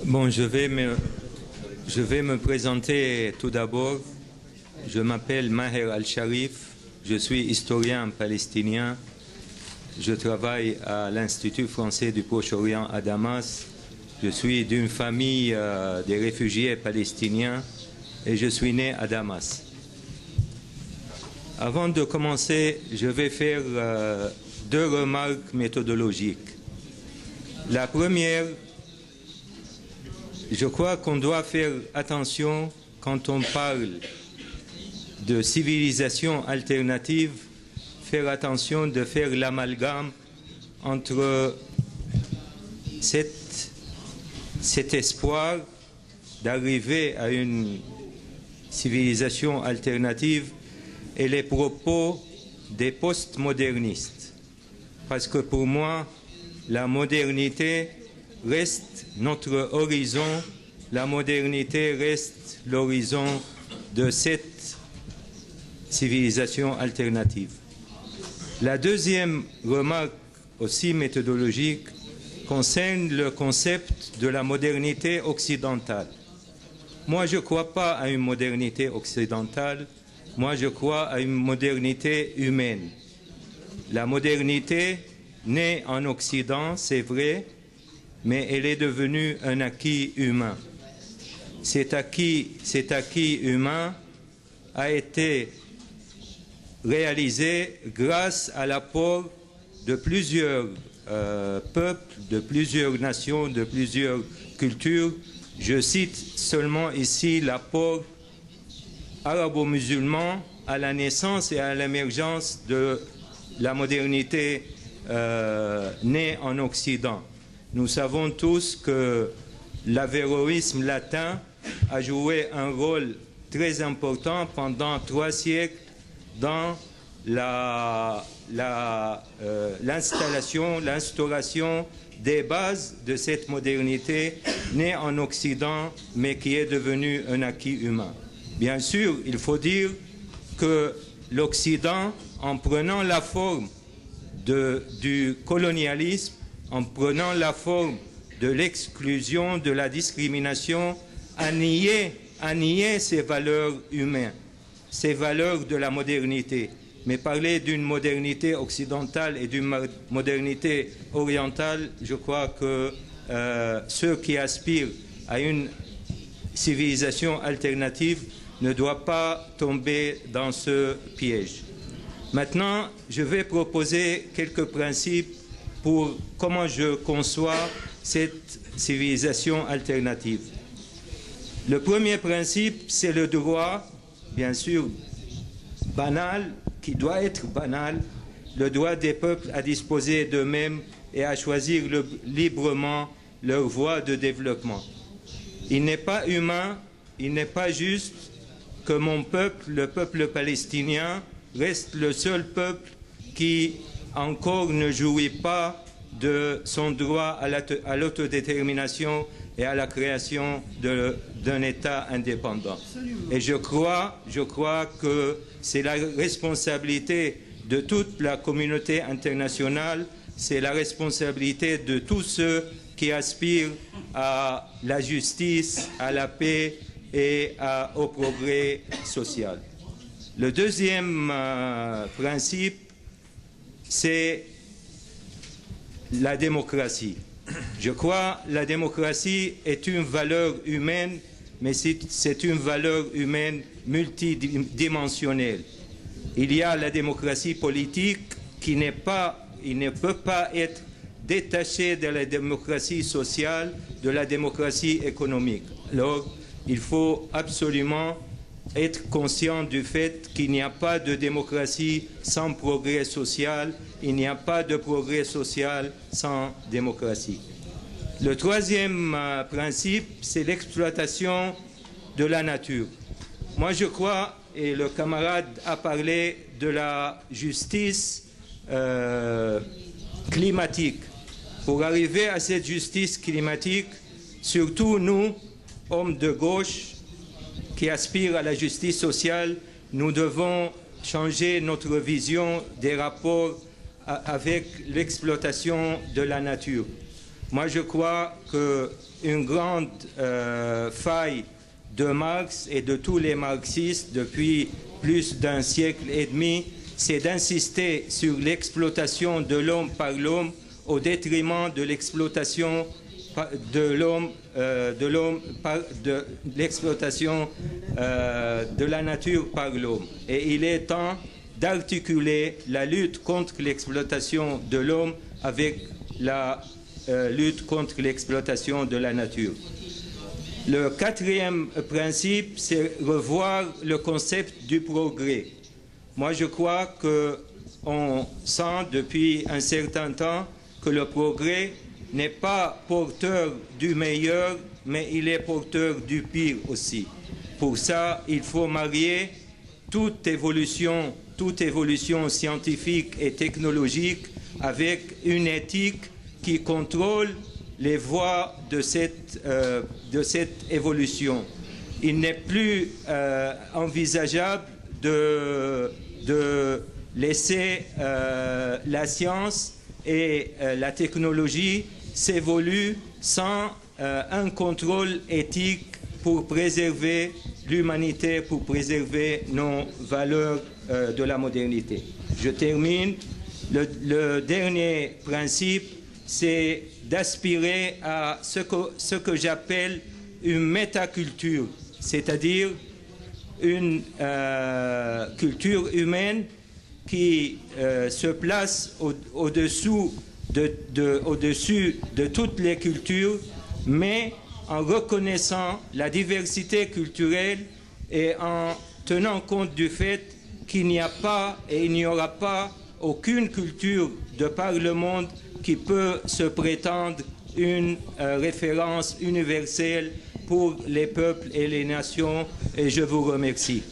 Bon, je vais me présenter tout d'abord. Je m'appelle Maher Al-Sharif, je suis historien palestinien. Je travaille à l'Institut français du Proche-Orient à Damas. Je suis d'une famille des réfugiés palestiniens et je suis né à Damas. Avant de commencer, je vais faire deux remarques méthodologiques. La première, je crois qu'on doit faire attention quand on parle de civilisation alternative, faire attention de faire l'amalgame entre cet espoir d'arriver à une civilisation alternative et les propos des postmodernistes. Parce que pour moi, la modernité reste notre horizon, la modernité reste l'horizon de cette civilisation alternative. La deuxième remarque, aussi méthodologique, concerne le concept de la modernité occidentale. Moi, je ne crois pas à une modernité occidentale, moi, je crois à une modernité humaine. La modernité naît en Occident, c'est vrai, mais elle est devenue un acquis humain. Cet acquis humain a été réalisé grâce à l'apport de plusieurs peuples, de plusieurs nations, de plusieurs cultures. Je cite seulement ici l'apport arabo-musulman à la naissance et à l'émergence de la modernité née en Occident. Nous savons tous que l'avéroïsme latin a joué un rôle très important pendant 3 siècles dans l'instauration des bases de cette modernité née en Occident, mais qui est devenue un acquis humain. Bien sûr, il faut dire que l'Occident, en prenant la forme du colonialisme, en prenant la forme de l'exclusion, de la discrimination, a nié ces valeurs humaines, ces valeurs de la modernité. Mais parler d'une modernité occidentale et d'une modernité orientale, je crois que ceux qui aspirent à une civilisation alternative ne doivent pas tomber dans ce piège. Maintenant, je vais proposer quelques principes pour comment je conçois cette civilisation alternative. Le premier principe, c'est le droit, bien sûr, banal, qui doit être banal, le droit des peuples à disposer d'eux-mêmes et à choisir librement leur voie de développement. Il n'est pas humain, il n'est pas juste que mon peuple, le peuple palestinien, reste le seul peuple qui encore ne jouit pas de son droit à l'autodétermination et à la création d'un État indépendant. Et je crois que c'est la responsabilité de toute la communauté internationale, c'est la responsabilité de tous ceux qui aspirent à la justice, à la paix et au progrès social. Le deuxième principe, c'est la démocratie. Je crois que la démocratie est une valeur humaine, mais c'est une valeur humaine multidimensionnelle. Il y a la démocratie politique qui ne peut pas être détachée de la démocratie sociale, de la démocratie économique. Alors, il faut absolument être conscient du fait qu'il n'y a pas de démocratie sans progrès social, il n'y a pas de progrès social sans démocratie. Le troisième principe, c'est l'exploitation de la nature. Moi, je crois, et le camarade a parlé de la justice climatique. Pour arriver à cette justice climatique, surtout nous, hommes de gauche, qui aspirent à la justice sociale, nous devons changer notre vision des rapports avec l'exploitation de la nature. Moi, je crois qu'une grande faille de Marx et de tous les marxistes depuis plus d'un siècle et demi, c'est d'insister sur l'exploitation de l'homme par l'homme au détriment de l'exploitation de l'exploitation de la nature par l'homme. Et il est temps d'articuler la lutte contre l'exploitation de l'homme avec la lutte contre l'exploitation de la nature. Le quatrième principe, c'est revoir le concept du progrès. Moi, je crois qu'on sent depuis un certain temps que le progrès n'est pas porteur du meilleur, mais il est porteur du pire aussi. Pour ça, il faut marier toute évolution scientifique et technologique avec une éthique qui contrôle les voies de cette évolution. Il n'est plus envisageable de laisser la science et la technologie s'évoluer sans un contrôle éthique pour préserver l'humanité, pour préserver nos valeurs de la modernité. Je termine. Le dernier principe, c'est d'aspirer à ce que j'appelle une métaculture, c'est-à-dire une culture humaine qui se place au-dessus de toutes les cultures, mais en reconnaissant la diversité culturelle et en tenant compte du fait qu'il n'y a pas et il n'y aura pas aucune culture de par le monde qui peut se prétendre une référence universelle pour les peuples et les nations. Et je vous remercie.